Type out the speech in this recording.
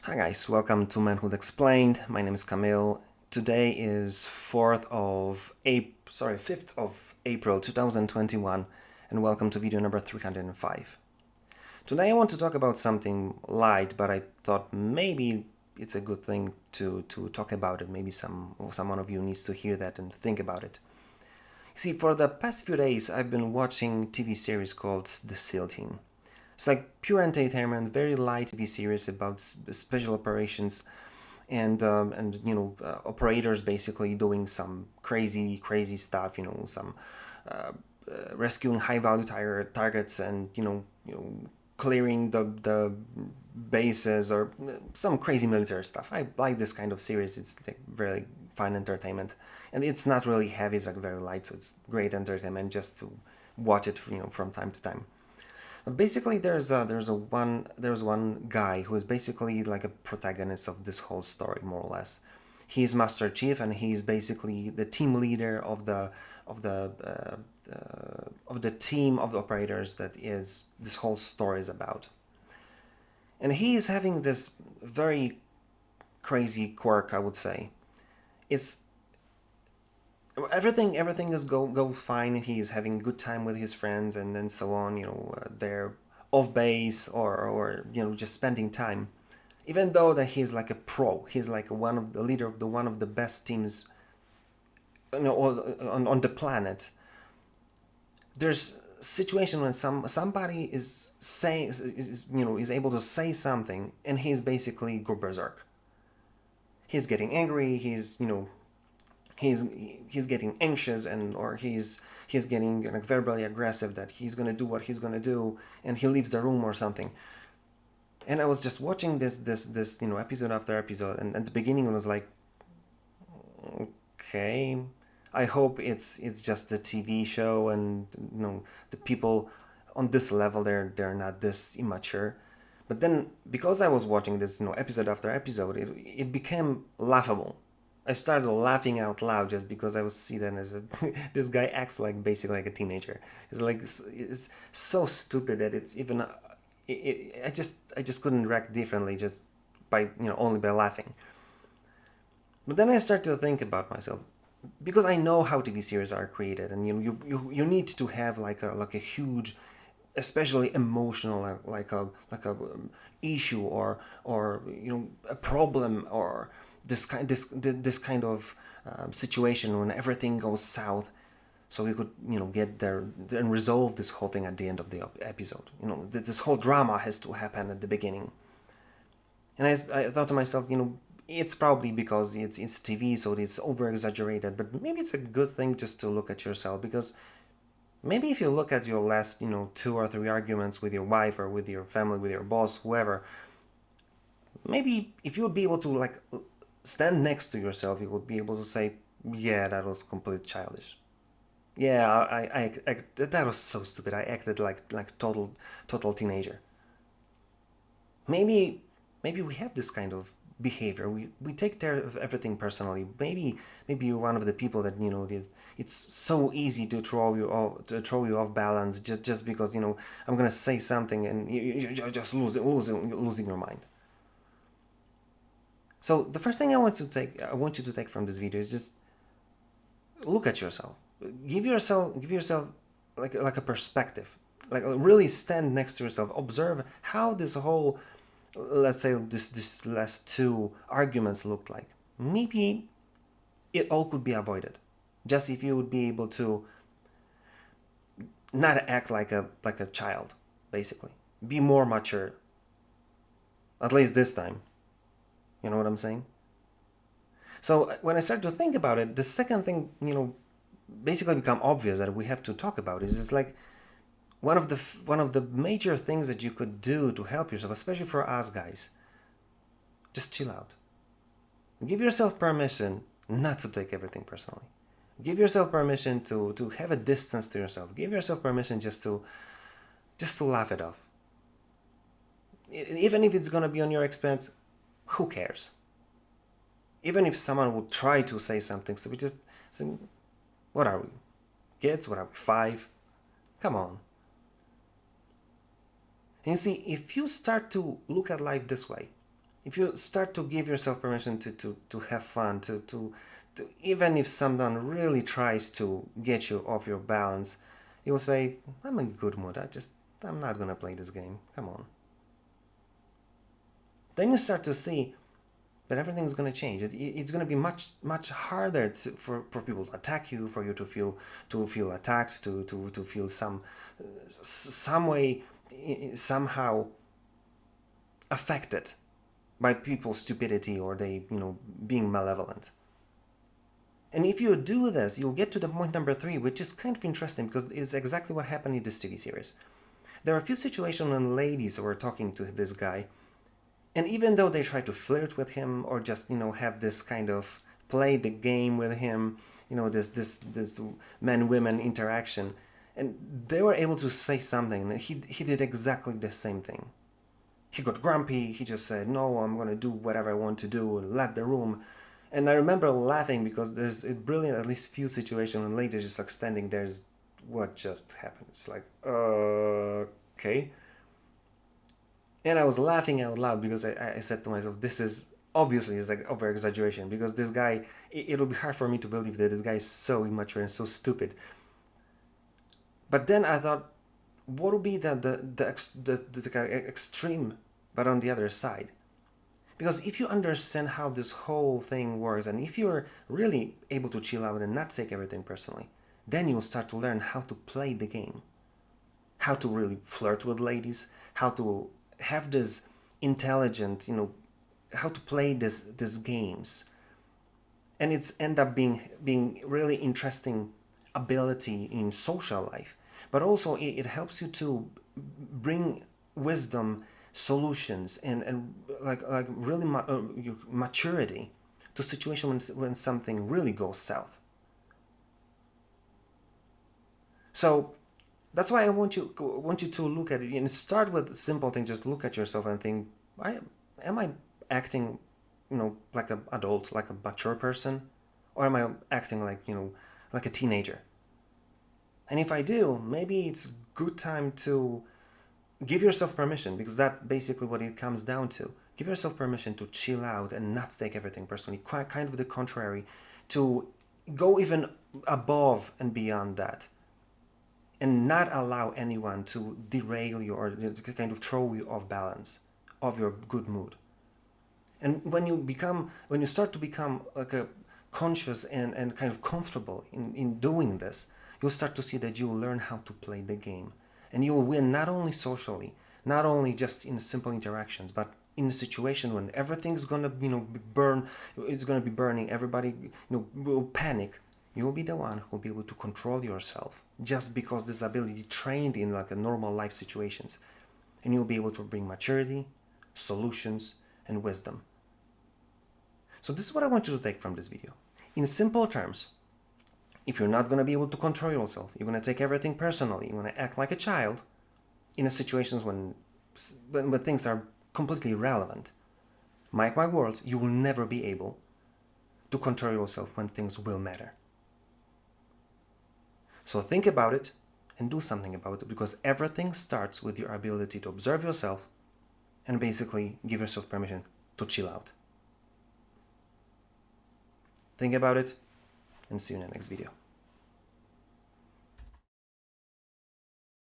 Hi guys, welcome to Manhood Explained. My name is Camille. Today is 5th of April 2021 and welcome to video number 305. Today I want to talk about something light, but I thought maybe it's a good thing to talk about it. Maybe someone of you needs to hear that and think about it. You see, for the past few days I've been watching TV series called The SEAL Team. It's like pure entertainment, very light TV series about special operations and operators basically doing some crazy stuff. Some rescuing high value targets and clearing the bases or some crazy military stuff. I like this kind of series. It's like very fun entertainment, and it's not really heavy. It's like very light, so it's great entertainment just to watch it from time to time. Basically, there's one guy who is basically like a protagonist of this whole story, more or less. He's Master Chief, and he's basically the team leader of the team of the operators that is this whole story is about. And he is having this very crazy quirk, I would say. It's everything is go fine. He's having a good time with his friends and then so on. They're off base or just spending time. Even though that he's like a pro, he's like one of the leader of one of the best teams, on the planet. There's a situation when somebody is saying is able to say something and he's basically go berserk. He's getting angry. He's getting anxious or he's getting like verbally aggressive that he's gonna do what he's gonna do and he leaves the room or something. And I was just watching this episode after episode, and at the beginning it was like, okay, I hope it's just a TV show and the people on this level they're not this immature. But then because I was watching this episode after episode, it became laughable. I started laughing out loud just because I was seeing that as this guy acts like basically like a teenager. It's so stupid that it's even I just couldn't react differently just by only by laughing. But then I started to think about myself because I know how TV series are created, and you need to have like a huge, especially emotional issue or a problem or this kind of situation when everything goes south, so we could get there and resolve this whole thing at the end of the episode. This whole drama has to happen at the beginning. And I thought to myself, it's probably because it's TV, so it's over exaggerated. But maybe it's a good thing just to look at yourself, because maybe if you look at your last 2 or 3 arguments with your wife or with your family, with your boss, whoever, maybe if you would be able to like stand next to yourself, you would be able to say, yeah, that was completely childish. Yeah, I that was so stupid. I acted like total teenager. Maybe we have this kind of behavior. We take care of everything personally. Maybe you're one of the people that it's so easy to throw you off balance just because I'm gonna say something and you're just losing your mind. So the first thing I want you to take from this video is just look at yourself. Give yourself like a perspective. Like really stand next to yourself. Observe how this whole, let's say this last 2 arguments looked like. Maybe it all could be avoided, just if you would be able to not act like a child, basically. Be more mature. At least this time. You know what I'm saying? So when I start to think about it, the second thing, basically become obvious that we have to talk about is it's like one of the major things that you could do to help yourself, especially for us guys. Just chill out. Give yourself permission not to take everything personally. Give yourself permission to have a distance to yourself. Give yourself permission just to laugh it off. Even if it's gonna be on your expense, who cares? Even if someone would try to say something, so we just say, what are we? Kids? What are we? 5? Come on. And you see, if you start to look at life this way, if you start to give yourself permission to have fun, to even if someone really tries to get you off your balance, you'll say, I'm in a good mood, I'm not gonna play this game, come on. Then you start to see that everything's gonna change. It's gonna be much harder for people to attack you, for you to feel attacked, to feel some way, somehow affected by people's stupidity or they, being malevolent. And if you do this, you'll get to the point number 3, which is kind of interesting because it's exactly what happened in this TV series. There are a few situations when ladies were talking to this guy, and even though they try to flirt with him or just, have this kind of play the game with him, this man-women interaction, and they were able to say something, and he did exactly the same thing. He got grumpy, he just said, no, I'm going to do whatever I want to do, and left the room. And I remember laughing because there's a brilliant, at least few situations when ladies just like standing there's what just happened. It's like, okay. And I was laughing out loud because I said to myself, this is obviously is like over exaggeration because this guy, it'll be hard for me to believe that this guy is so immature and so stupid. But then I thought, what would be the extreme, but on the other side? Because if you understand how this whole thing works, and if you're really able to chill out and not take everything personally, then you'll start to learn how to play the game. How to really flirt with ladies, how to have this intelligent, how to play these games. And it's end up being really interesting ability in social life. But also it helps you to bring wisdom, solutions, and like really maturity to situations when something really goes south. So that's why I want you to look at it and start with simple things. Just look at yourself and think, am I acting, like an adult, like a mature person, or am I acting like, like a teenager? And if I do, maybe it's good time to give yourself permission, because that's basically what it comes down to. Give yourself permission to chill out and not take everything personally. Kind of the contrary, to go even above and beyond that, and not allow anyone to derail you or to kind of throw you off balance, of your good mood. And when you start to become like a conscious and kind of comfortable in doing this, you'll start to see that you will learn how to play the game. And you will win not only socially, not only just in simple interactions, but in a situation when everything's gonna, burn, it's gonna be burning, everybody, will panic. You will be the one who will be able to control yourself, just because this ability trained in like a normal life situations. And you'll be able to bring maturity, solutions, and wisdom. So this is what I want you to take from this video. In simple terms, if you're not going to be able to control yourself, you're going to take everything personally, you're going to act like a child in a situations when things are completely irrelevant, mark my words, you will never be able to control yourself when things will matter. So think about it and do something about it, because everything starts with your ability to observe yourself and basically give yourself permission to chill out. Think about it, and see you in the next video.